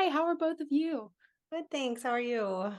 Hi, how are both of you? Good, thanks. How are you?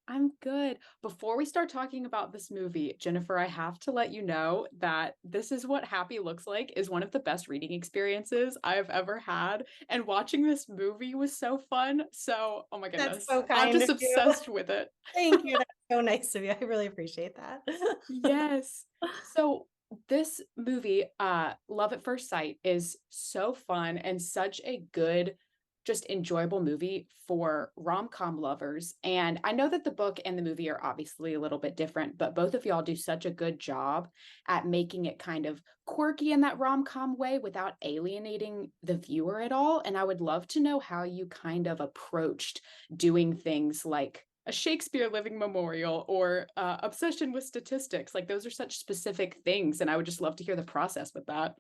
I'm good. Before we start talking about this movie, Jennifer, I have to let you know that This Is What Happy Looks Like is one of the best reading experiences I've ever had. And watching this movie was so fun. So, oh my That's goodness, so I'm kind just of you. obsessed with it. Thank you. That's so nice of you. I really appreciate that. Yes. So this movie, Love at First Sight, is so fun and such a good, just enjoyable movie for rom-com lovers. And I know that the book and the movie are obviously a little bit different, but both of y'all do such a good job at making it kind of quirky in that rom-com way without alienating the viewer at all. And I would love to know how you kind of approached doing things like a Shakespeare living memorial or obsession with statistics. Like those are such specific things. And I would just love to hear the process with that.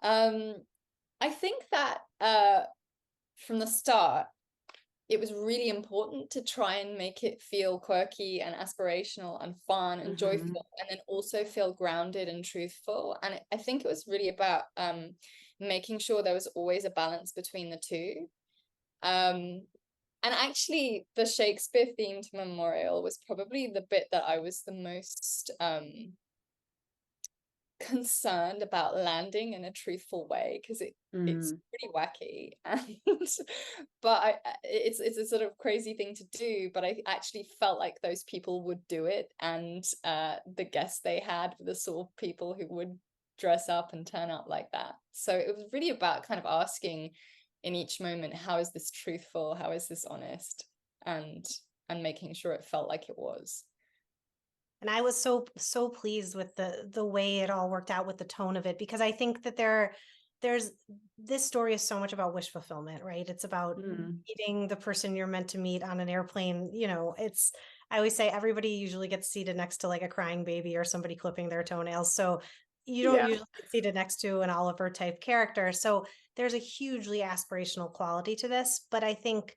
Um, I think that from the start, it was really important to try and make it feel quirky and aspirational and fun and Mm-hmm. joyful, and then also feel grounded and truthful. And I think it was really about making sure there was always a balance between the two. Um, and actually, the Shakespeare themed memorial was probably the bit that I was the most concerned about landing in a truthful way, because it's Mm. pretty wacky, and but it's a sort of crazy thing to do, but I actually felt like those people would do it, and the guests they had were the sort of people who would dress up and turn up like that. So it was really about kind of asking in each moment, how is this truthful, how is this honest, and making sure it felt like it was. And I was so pleased with the way it all worked out with the tone of it, because I think that there's this story is so much about wish fulfillment, right? It's about Mm. meeting the person you're meant to meet on an airplane. It's I always say everybody usually gets seated next to like a crying baby or somebody clipping their toenails. So you don't Yeah. usually get seated next to an Oliver type character. So there's a hugely aspirational quality to this. But I think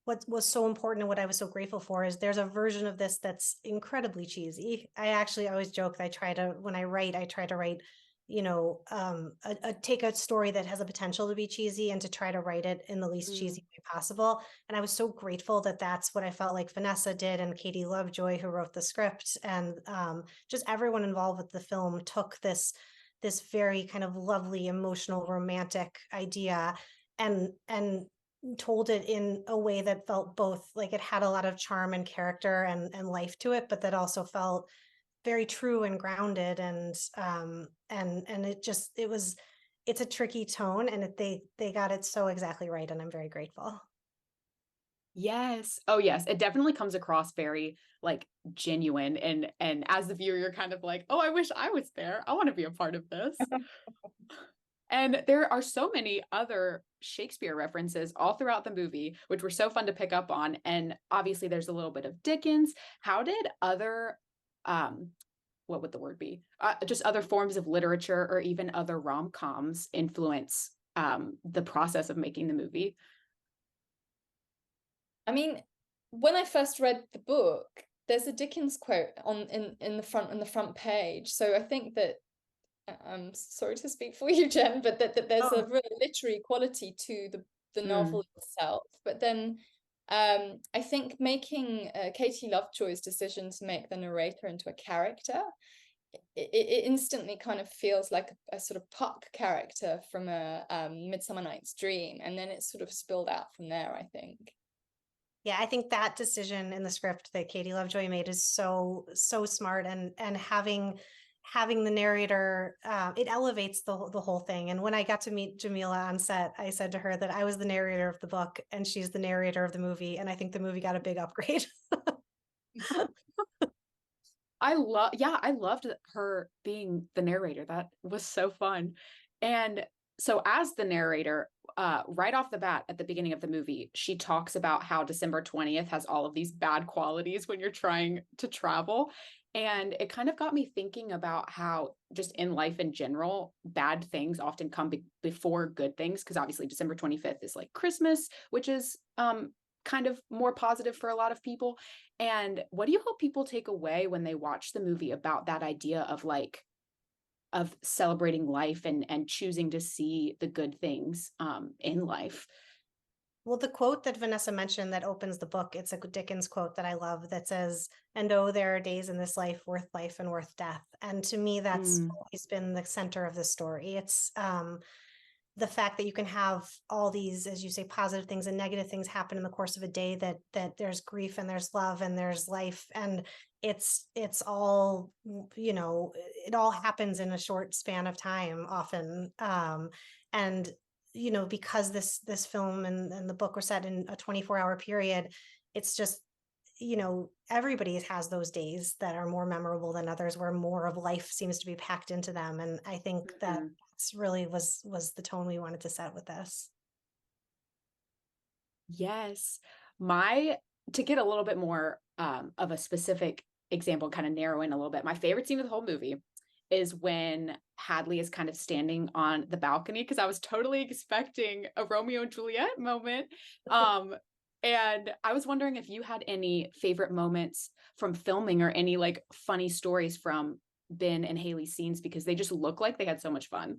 what was so important and what I was so grateful for is there's a version of this that's incredibly cheesy. I actually always joke that when I write, I try to write, take a story that has a potential to be cheesy and to try to write it in the least Mm. cheesy way possible. And I was so grateful that that's what I felt like Vanessa did, and Katie Lovejoy, who wrote the script, and just everyone involved with the film took this very kind of lovely, emotional, romantic idea and told it in a way that felt both like it had a lot of charm and character and life to it, but that also felt very true and grounded. And it's a tricky tone, and they got it so exactly right, and I'm very grateful. Yes. Oh, yes. It definitely comes across very like genuine and as the viewer, you're kind of like, oh, I wish I was there. I want to be a part of this. And there are so many other Shakespeare references all throughout the movie, which were so fun to pick up on. And obviously, there's a little bit of Dickens. How did other, um, what would the word be? Just other forms of literature or even other rom-coms influence the process of making the movie? I mean, when I first read the book, there's a Dickens quote in the front page. So I think that I'm sorry to speak for you, Jen, but that there's a Oh, real literary quality to the novel Mm. itself. But then I think making Katie Lovejoy's decision to make the narrator into a character, it instantly kind of feels like a sort of Puck character from a Midsummer Night's Dream, and then it sort of spilled out from there, I think. yeah, I think that decision in the script that Katie Lovejoy made is so smart, and having the narrator, it elevates the whole thing. And when I got to meet Jameela on set, I said to her that I was the narrator of the book and she's the narrator of the movie, and I think the movie got a big upgrade. I loved her being the narrator. That was so fun. And so as the narrator, right off the bat at the beginning of the movie, she talks about how December 20th has all of these bad qualities when you're trying to travel. And it kind of got me thinking about how just in life in general, bad things often come before good things. Because obviously December 25th is like Christmas, which is kind of more positive for a lot of people. And what do you hope people take away when they watch the movie about that idea of like of celebrating life and choosing to see the good things in life? Well, the quote that Vanessa mentioned that opens the book, it's a Dickens quote that I love that says, "And oh, there are days in this life and worth death." And to me, that's Mm, always been the center of the story. It's the fact that you can have all these, as you say, positive things and negative things happen in the course of a day, that there's grief and there's love and there's life, and it's all, you know, it all happens in a short span of time often. And you know, because this film and the book were set in a 24-hour period, it's just, you know, everybody has those days that are more memorable than others, where more of life seems to be packed into them. And I think that mhm. that's really was the tone we wanted to set with this. Yes. My to get a little bit more of a specific example, kind of narrow in a little bit, my favorite scene of the whole movie is when Hadley is kind of standing on the balcony, because I was totally expecting a Romeo and Juliet moment. Um, and I was wondering if you had any favorite moments from filming or any like funny stories from Ben and Haley's scenes, because they just look like they had so much fun.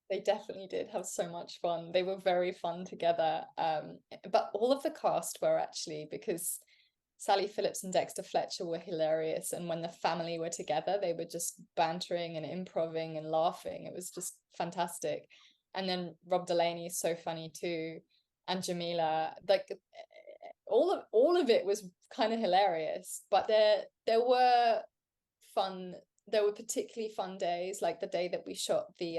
They definitely did have so much fun. They were very fun together. But all of the cast were actually, because Sally Phillips and Dexter Fletcher were hilarious. And when the family were together, they were just bantering and improving and laughing. It was just fantastic. And then Rob Delaney is so funny too. And Jameela, like all of it was kind of hilarious. But there were fun, there were particularly fun days, like the day that we shot the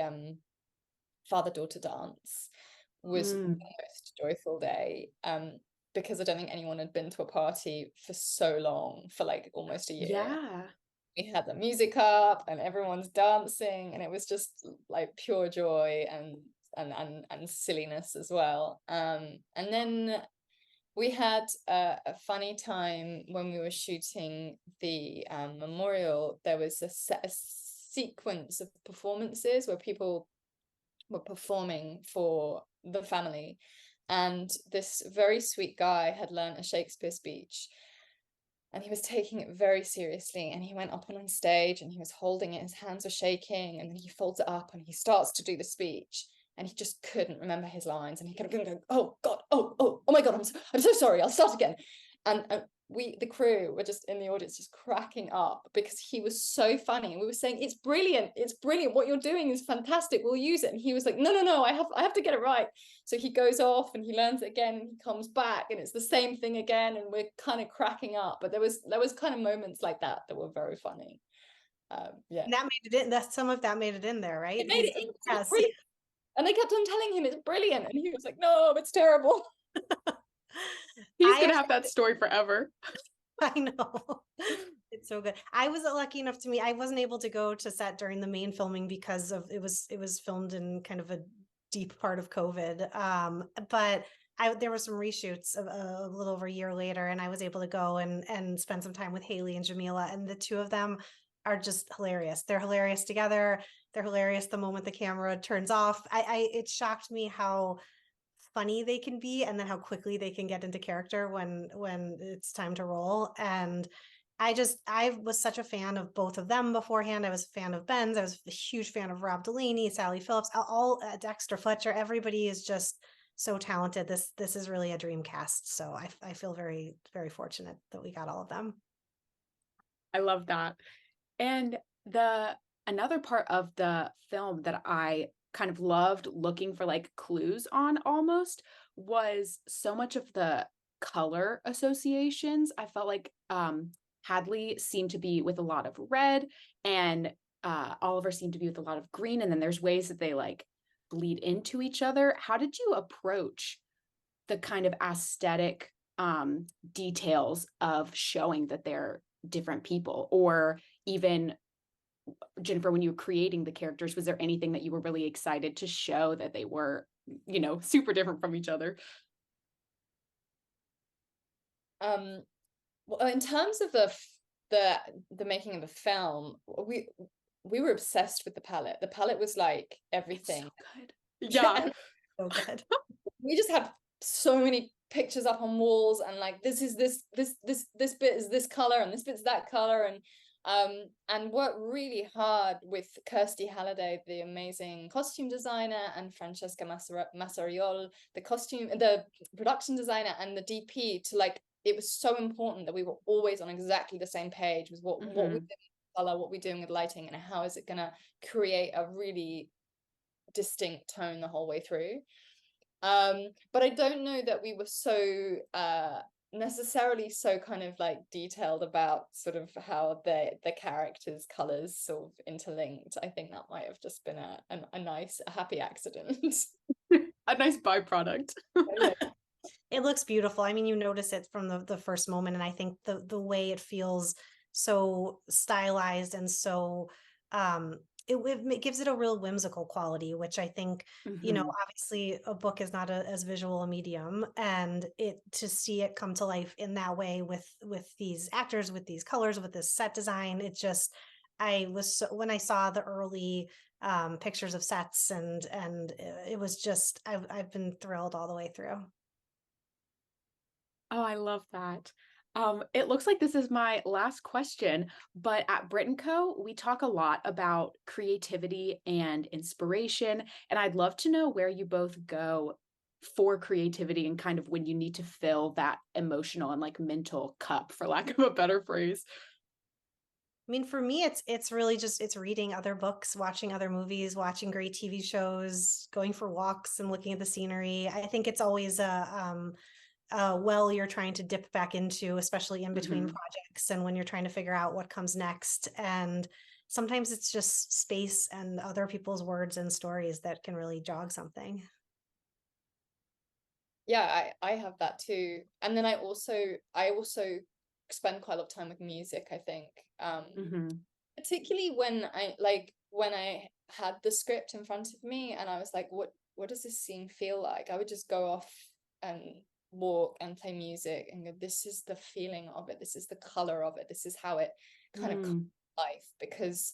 father-daughter dance was the Mm, most joyful day, because I don't think anyone had been to a party for so long, for like almost a year. yeah. We had the music up and everyone's dancing, and it was just like pure joy and silliness as well. And then we had a funny time when we were shooting the memorial. There was a sequence of performances where people were performing for the family, and this very sweet guy had learned a Shakespeare speech, and he was taking it very seriously, and he went up on stage and he was holding it, his hands were shaking, and then he folds it up and he starts to do the speech, and he just couldn't remember his lines, and he kept going, oh god, oh my god, I'm so sorry, I'll start again. And the crew were just in the audience just cracking up because he was so funny, and we were saying, it's brilliant, what you're doing is fantastic, we'll use it. And he was like, no, I have to get it right. So he goes off and he learns it again, and he comes back and it's the same thing again, and we're kind of cracking up. But there was kind of moments like that were very funny. Yeah, And that made it in. That some of that made it in there, right? it made it, it's Yes. brilliant. And they kept on telling him it's brilliant, and he was like, no, it's terrible. He's I gonna have actually, that story forever. I know. It's so good. I was lucky enough to meet, I wasn't able to go to set during the main filming because of it was filmed in kind of a deep part of COVID. But there were some reshoots a little over a year later, and I was able to go and spend some time with Haley and Jameela, and the two of them are just hilarious. They're hilarious together. They're hilarious the moment the camera turns off. It shocked me how funny they can be, and then how quickly they can get into character when it's time to roll. And I was such a fan of both of them beforehand. I was a fan of Ben's. I was a huge fan of Rob Delaney, Sally Phillips, all Dexter Fletcher. Everybody is just so talented. This is really a dream cast. So I feel very, very fortunate that we got all of them. I love that. And the another part of the film that I kind of loved looking for like clues on almost was so much of the color associations. I felt like Hadley seemed to be with a lot of red, and Oliver seemed to be with a lot of green, and then there's ways that they like bleed into each other. How did you approach the kind of aesthetic details of showing that they're different people? Or even Jennifer, when you were creating the characters, was there anything that you were really excited to show that they were, you know, super different from each other? Well, in terms of the making of the film, we were obsessed with the palette. The palette was like everything. So good. Yeah. So good. We just had so many pictures up on walls, and like this bit is this color and this bit's that color, and And worked really hard with Kirsty Halliday, the amazing costume designer, and Francesca Massariol, the production designer, and the DP, to like, it was so important that we were always on exactly the same page with what we're doing with color, what we're doing with lighting, and how is it gonna create a really distinct tone the whole way through. But I don't know that we were so necessarily so kind of like detailed about sort of how the characters' colors sort of interlinked. I think that might have just been a nice, a happy accident. A nice byproduct. Yeah. It looks beautiful. I mean, you notice it from the first moment, and I think the way it feels so stylized and so it gives it a real whimsical quality, which I think, you know, obviously a book is not as visual a medium, and it to see it come to life in that way with these actors, with these colors, with this set design, it just, I was so, when I saw the early pictures of sets, and it was just, I've been thrilled all the way through. Oh, I love that. It looks like this is my last question, but at Brit and Co, we talk a lot about creativity and inspiration, and I'd love to know where you both go for creativity and kind of when you need to fill that emotional and like mental cup, for lack of a better phrase. I mean, for me, it's really just, it's reading other books, watching other movies, watching great TV shows, going for walks and looking at the scenery. I think it's always a well you're trying to dip back into, especially in between projects and when you're trying to figure out what comes next. And sometimes it's just space and other people's words and stories that can really jog something. Yeah, I have that too. And then I also spend quite a lot of time with music, I think. Particularly when I had the script in front of me and I was like, what does this scene feel like? I would just go off and walk and play music and go, this is the feeling of it, this is the color of it, this is how it kind of comes to life. Because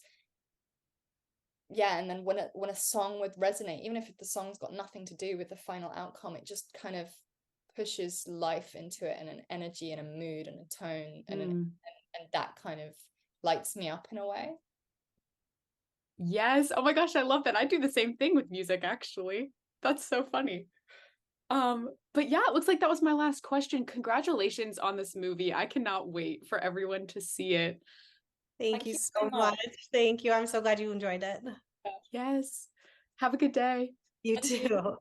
yeah, and then when a song would resonate, even if the song's got nothing to do with the final outcome, it just kind of pushes life into it, and an energy and a mood and a tone, and that kind of lights me up in a way. Yes. Oh my gosh, I love that. I do the same thing with music, actually. That's so funny. But yeah, it looks like that was my last question. Congratulations on this movie. I cannot wait for everyone to see it. Thank you so much. Thank you. I'm so glad you enjoyed it. Yes. Have a good day. You too.